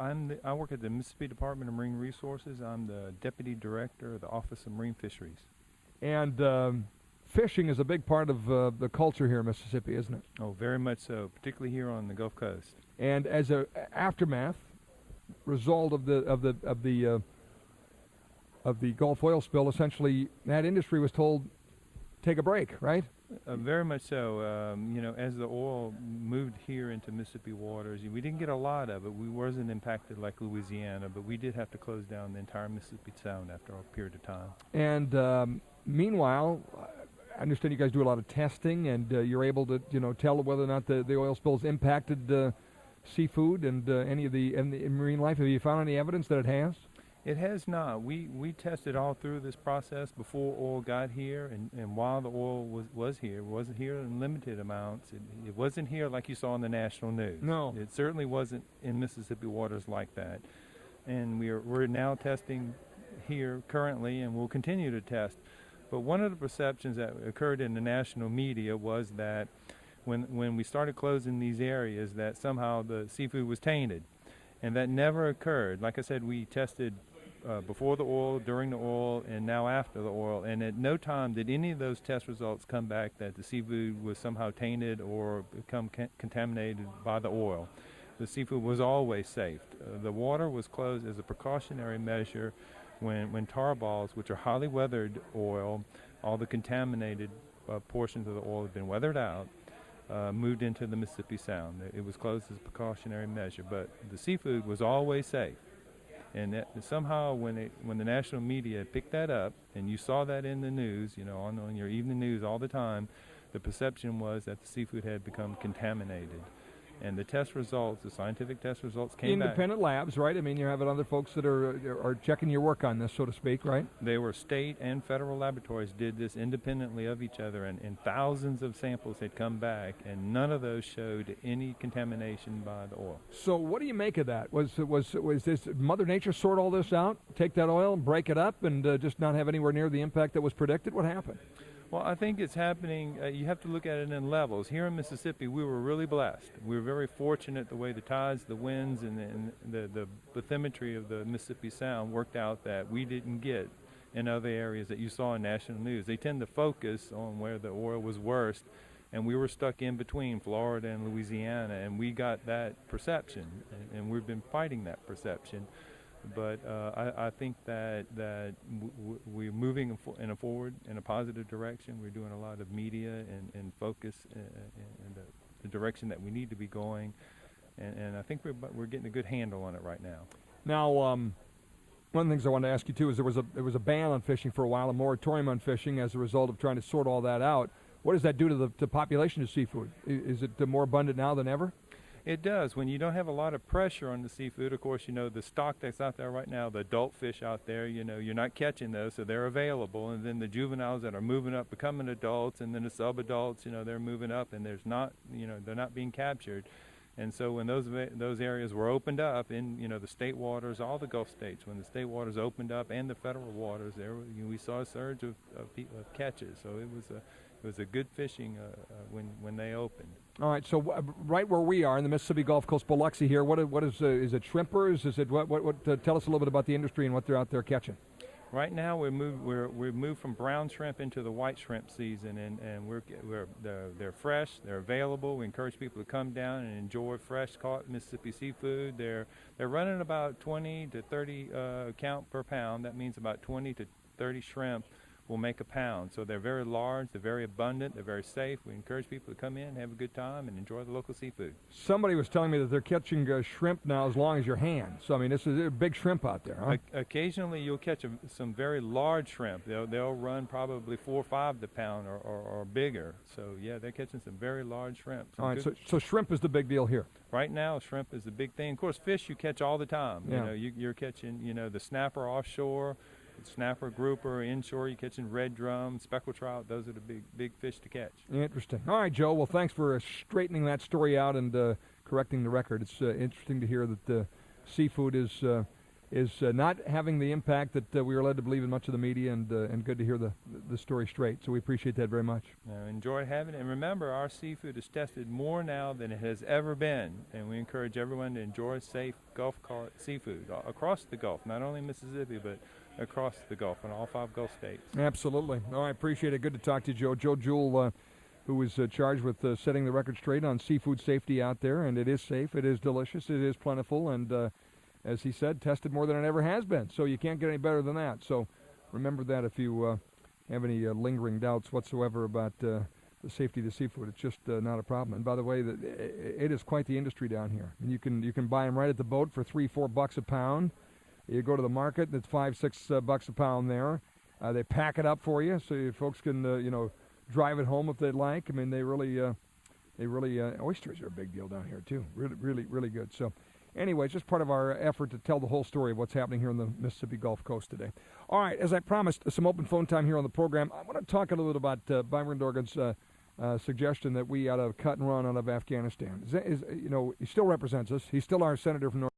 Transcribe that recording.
I work at the Mississippi Department of Marine Resources. I'm the Deputy Director of the Office of Marine Fisheries. And fishing is a big part of the culture here in Mississippi, isn't it? Oh, very much so, particularly here on the Gulf Coast. And as a aftermath result of the Gulf oil spill, essentially that industry was told take a break, right? Very much so. As the oil moved here into Mississippi waters, we didn't get a lot of it. We wasn't impacted like Louisiana, but we did have to close down the entire Mississippi Sound after a period of time. And meanwhile, I understand you guys do a lot of testing, and you're able to, tell whether or not the oil spills impacted seafood and any of the marine life. Have you found any evidence that it has? It has not. We tested all through this process before oil got here, and while the oil was here. It wasn't here in limited amounts. It wasn't here like you saw in the national news. No. It certainly wasn't in Mississippi waters like that. And we're now testing here currently, and we'll continue to test. But one of the perceptions that occurred in the national media was that when we started closing these areas, that somehow the seafood was tainted. And that never occurred. Like I said, we tested before the oil, during the oil, and now after the oil. And at no time did any of those test results come back that the seafood was somehow tainted or become contaminated by the oil. The seafood was always safe. The water was closed as a precautionary measure when tar balls, which are highly weathered oil, all the contaminated portions of the oil had been weathered out, moved into the Mississippi Sound. It was closed as a precautionary measure, but the seafood was always safe. And somehow when the national media picked that up, and you saw that in the news, on your evening news all the time, the perception was that the seafood had become contaminated. And the test results, the scientific test results came back. Independent labs, right? I mean, you're having other folks that are checking your work on this, so to speak, right? They were state and federal laboratories did this independently of each other, and thousands of samples had come back, and none of those showed any contamination by the oil. So what do you make of that? Was this Mother Nature sort all this out, take that oil and break it up and just not have anywhere near the impact that was predicted? What happened? Well, I think it's happening. You have to look at it in levels. Here in Mississippi, we were really blessed. We were very fortunate the way the tides, the winds, and the bathymetry of the Mississippi Sound worked out that we didn't get in other areas that you saw in national news. They tend to focus on where the oil was worst, and we were stuck in between Florida and Louisiana, and we got that perception, and we've been fighting that perception. But I think that we're moving in a positive direction. We're doing a lot of media and focus in the direction that we need to be going, and I think we're getting a good handle on it right now. Now, one of the things I wanted to ask you too is there was a ban on fishing for a while, a moratorium on fishing as a result of trying to sort all that out. What does that do to the population of seafood? Is it more abundant now than ever? It does. When you don't have a lot of pressure on the seafood, of course, the stock that's out there right now, the adult fish out there, you're not catching those, so they're available. And then the juveniles that are moving up, becoming adults, and then the sub-adults, they're moving up, and they're not being captured. And so when those areas were opened up in, the state waters, all the Gulf states, when the state waters opened up and the federal waters, we saw a surge of catches. So it was a good fishing when they opened. All right, so right where we are in the Mississippi Gulf Coast, Biloxi here, what is it shrimpers? Is it what tell us a little bit about the industry and what they're out there catching. Right now we've moved from brown shrimp into the white shrimp season, and they're fresh, they're available. We encourage people to come down and enjoy fresh caught Mississippi seafood. They're running about 20 to 30 count per pound. That means about 20 to 30 shrimp will make a pound. So they're very large, they're very abundant, they're very safe. We encourage people to come in, have a good time, and enjoy the local seafood. Somebody was telling me that they're catching shrimp now as long as your hand. So, I mean, this is a big shrimp out there, huh? Occasionally you'll catch some very large shrimp. They'll run probably 4 or 5 the pound or bigger. So, yeah, they're catching some very large shrimp. All right, so shrimp is the big deal here. Right now, shrimp is the big thing. Of course, fish you catch all the time. Yeah. You're catching, the snapper offshore, snapper, grouper, inshore, you're catching red drum, speckled trout. Those are the big fish to catch. Interesting. All right, Joe. Well, thanks for straightening that story out and correcting the record. It's interesting to hear that the seafood is is not having the impact that we were led to believe in much of the media, and good to hear the story straight. So we appreciate that very much. Enjoy having it. And remember, our seafood is tested more now than it has ever been. And we encourage everyone to enjoy safe Gulf seafood across the Gulf, not only Mississippi, but across the Gulf in all 5 Gulf states. Absolutely. No, I appreciate it. Good to talk to you, Joe. JoeJewell, who is charged with setting the record straight on seafood safety out there. And it is safe, it is delicious, it is plentiful, and as he said, tested more than it ever has been. So you can't get any better than that. So remember that if you have any lingering doubts whatsoever about the safety of the seafood. It's just not a problem. And by the way, it is quite the industry down here. And you can buy them right at the boat for $3-4 a pound. You go to the market, it's $5-6 a pound there. They pack it up for you, so you folks can drive it home if they'd like. I mean, they really oysters are a big deal down here too. Really good. So. Anyway, it's just part of our effort to tell the whole story of what's happening here on the Mississippi Gulf Coast today. All right, as I promised, some open phone time here on the program. I want to talk a little bit about Byron Dorgan's suggestion that we ought to cut and run out of Afghanistan. He still represents us. He's still our senator from North